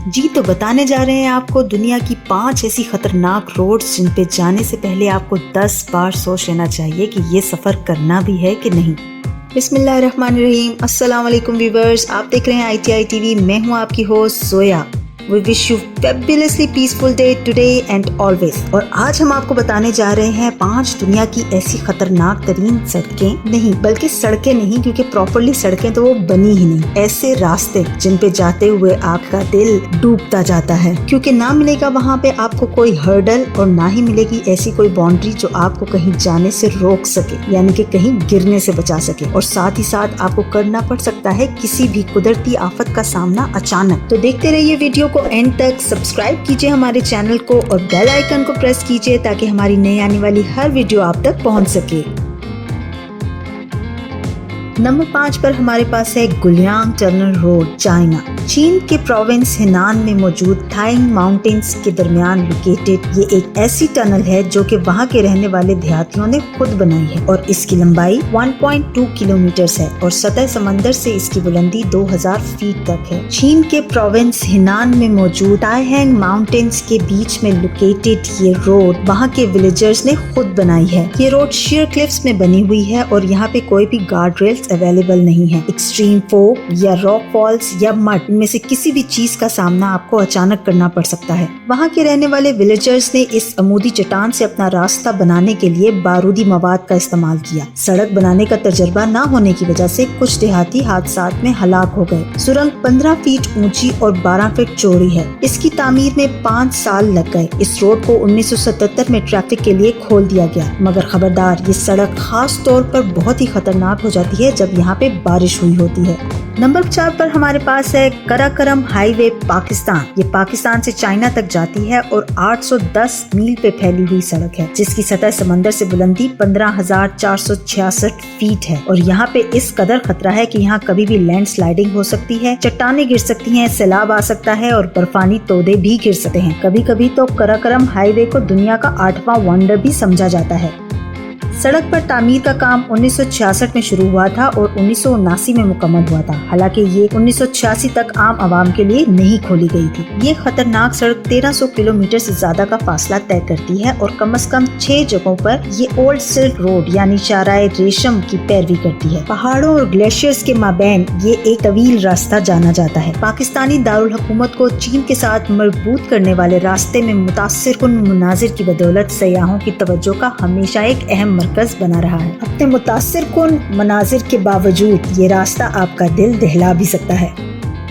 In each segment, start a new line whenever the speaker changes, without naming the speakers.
جی تو بتانے جا رہے ہیں آپ کو دنیا کی 5 ایسی خطرناک روڈز جن پہ جانے سے پہلے آپ کو 10 بار سوچ لینا چاہیے کہ یہ سفر کرنا بھی ہے کہ نہیں۔ بسم اللہ الرحمن الرحیم، السلام علیکم ویورز، آپ دیکھ رہے ہیں ITI TV، میں ہوں آپ کی host Zoya. We wish you fabulously peaceful day today and always۔ اور آج ہم آپ کو بتانے جا رہے ہیں 5 دنیا کی ایسی خطرناک ترین سڑکیں نہیں بلکہ سڑکیں نہیں، کیونکہ پراپرلی سڑکیں تو وہ بنی ہی نہیں، ایسے راستے جن پہ جاتے ہوئے آپ کا دل ڈوبتا جاتا ہے، کیونکہ نہ ملے گا وہاں پہ آپ کو کوئی ہرڈل اور نہ ہی ملے گی ایسی کوئی باؤنڈری جو آپ کو کہیں جانے سے روک سکے، یعنی کہ کہیں گرنے سے بچا سکے، اور ساتھ ہی ساتھ آپ کو کرنا پڑ سکتا ہے کسی بھی قدرتی آفت کا سامنا اچانک۔ تو دیکھتے رہیے ویڈیو کو اینڈ تک، سبسکرائب کیجئے ہمارے چینل کو اور بیل آئیکن کو پریس کیجئے تاکہ ہماری نئی آنے والی ہر ویڈیو آپ تک پہنچ سکے۔ نمبر 5 پر ہمارے پاس ہے گلیانگ ٹنل روڈ، چائنا۔ چین کے پروونس ہینان میں موجود تھائنگ ماؤنٹینز کے درمیان لوکیٹڈ یہ ایک ایسی ٹنل ہے جو کہ وہاں کے رہنے والے دیہاتیوں نے خود بنائی ہے، اور اس کی لمبائی 1.2 کلومیٹرز ہے اور سطح سمندر سے اس کی بلندی 2000 فیٹ تک ہے۔ چین کے پروونس ہینان میں موجود تائہینگ ماؤنٹینز کے بیچ میں لوکیٹڈ یہ روڈ وہاں کے ولیجرز نے خود بنائی ہے۔ یہ روڈ شیئر کلفز میں بنی ہوئی ہے اور یہاں پہ کوئی بھی گارڈ ریلز اویلیبل نہیں ہے۔ ایکسٹریم فوگ یا راک فالز یا مڈ میں سے کسی بھی چیز کا سامنا آپ کو اچانک کرنا پڑ سکتا ہے۔ وہاں کے رہنے والے ولیجرز نے اس عمودی چٹان سے اپنا راستہ بنانے کے لیے بارودی مواد کا استعمال کیا۔ سڑک بنانے کا تجربہ نہ ہونے کی وجہ سے کچھ دیہاتی حادثات میں ہلاک ہو گئے۔ سرنگ 15 فیٹ اونچی اور 12 فٹ چوڑی ہے۔ اس کی تعمیر میں 5 سال لگ گئے۔ اس روڈ کو 1977 میں ٹریفک کے لیے کھول دیا گیا، مگر خبردار، یہ سڑک خاص طور پر بہت ہی خطرناک ہو جاتی ہے جب یہاں پہ بارش ہوئی ہوتی ہے۔ نمبر 4 پر ہمارے پاس ہے کراکرم ہائی وے، پاکستان۔ یہ پاکستان سے چائنا تک جاتی ہے اور 810 میل پہ پھیلی ہوئی سڑک ہے، جس کی سطح سمندر سے بلندی 15,466 فیٹ ہے، اور یہاں پہ اس قدر خطرہ ہے کہ یہاں کبھی بھی لینڈ سلائڈنگ ہو سکتی ہے، چٹانیں گر سکتی ہیں، سیلاب آ سکتا ہے اور برفانی تودے بھی گر سکتے ہیں۔ کبھی کبھی تو کراکرم ہائی وے کو دنیا کا 8واں ونڈر بھی سمجھا جاتا ہے۔ سڑک پر تعمیر کا کام 1966 میں شروع ہوا تھا اور 1979 میں مکمل ہوا تھا، حالانکہ یہ 1986 تک عام عوام کے لیے نہیں کھولی گئی تھی۔ یہ خطرناک سڑک 1300 کلومیٹر سے زیادہ کا فاصلہ طے کرتی ہے اور کم از کم 6 جگہوں پر یہ اولڈ سلک روڈ یعنی چارائے ریشم کی پیروی کرتی ہے۔ پہاڑوں اور گلیشیئرز کے مابین یہ ایک طویل راستہ جانا جاتا ہے۔ پاکستانی دارالحکومت کو چین کے ساتھ مربوط کرنے والے راستے میں متاثر کن مناظر کی بدولت سیاحوں کی توجہ کا ہمیشہ ایک اہم مرکز بنا رہا ہے۔ اپنے متاثر کن مناظر کے باوجود یہ راستہ آپ کا دل دہلا بھی سکتا ہے۔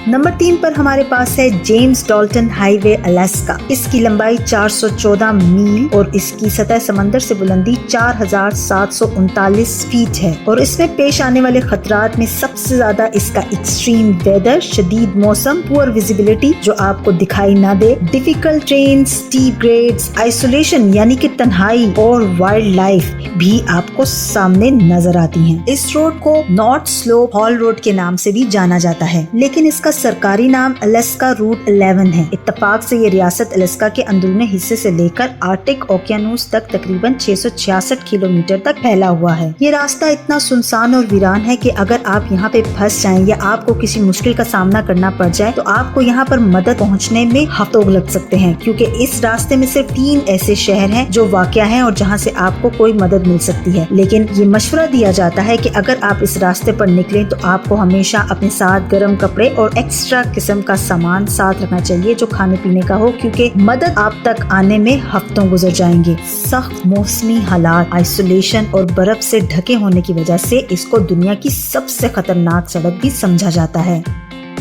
نمبر 3 پر ہمارے پاس ہے جیمز ڈالٹن ہائی وے، الاسکا۔ اس کی لمبائی 414 میل اور اس کی سطح سمندر سے بلندی 4739 فیٹ ہے، اور اس میں پیش آنے والے خطرات میں سب سے زیادہ اس کا ایکسٹریم ویدر، شدید موسم، پور ویزیبلٹی جو آپ کو دکھائی نہ دے، difficult terrains, steep grades, isolation یعنی کہ تنہائی، اور وائلڈ لائف بھی آپ کو سامنے نظر آتی ہیں۔ اس روڈ کو نارتھ سلوپ ہال روڈ کے نام سے بھی جانا جاتا ہے، لیکن اس کا سرکاری نام الاسکا روٹ 11 ہے۔ اتفاق سے یہ ریاست الاسکا کے اندرونی حصے سے لے کر آرکٹک اوقیانوس تک تقریباً 666 کلومیٹر تک پھیلا ہوا ہے۔ یہ راستہ اتنا سنسان اور ویران ہے کہ اگر آپ یہاں پہ پھنس جائیں یا آپ کو کسی مشکل کا سامنا کرنا پڑ جائے تو آپ کو یہاں پر مدد پہنچنے میں ہفتوں لگ سکتے ہیں، کیونکہ اس راستے میں صرف 3 ایسے شہر ہیں جو واقع ہیں اور جہاں سے آپ کو کوئی مدد مل سکتی ہے۔ لیکن یہ مشورہ دیا جاتا ہے کہ اگر آپ اس راستے پر نکلیں تو آپ کو ہمیشہ اپنے ساتھ گرم کپڑے اور ایکسٹرا قسم کا سامان ساتھ رکھنا چاہیے جو کھانے پینے کا ہو، کیونکہ مدد آپ تک آنے میں ہفتوں گزر جائیں گے۔ سخت موسمی حالات، آئسولیشن اور برف سے ڈھکے ہونے کی وجہ سے اس کو دنیا کی سب سے خطرناک سڑک بھی سمجھا جاتا ہے۔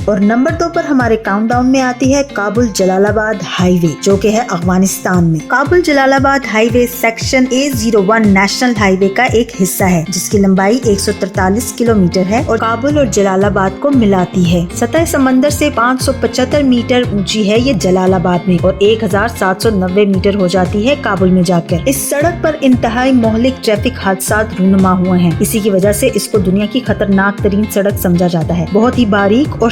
اور نمبر 2 پر ہمارے کاؤنٹ ڈاؤن میں آتی ہے کابل جلال آباد ہائی وے، جو کہ ہے افغانستان میں۔ کابل جلال آباد ہائی وے سیکشن A01 نیشنل ہائی وے کا ایک حصہ ہے، جس کی لمبائی 143 کلومیٹر ہے اور کابل اور جلال آباد کو ملاتی ہے۔ سطح سمندر سے 575 میٹر اونچی ہے یہ جلال آباد میں، اور 1790 میٹر ہو جاتی ہے کابل میں جا کر۔ اس سڑک پر انتہائی مہلک ٹریفک حادثات رونما ہوئے ہیں، اسی کی وجہ سے اس کو دنیا کی خطرناک ترین سڑک سمجھا جاتا ہے۔ بہت ہی باریک اور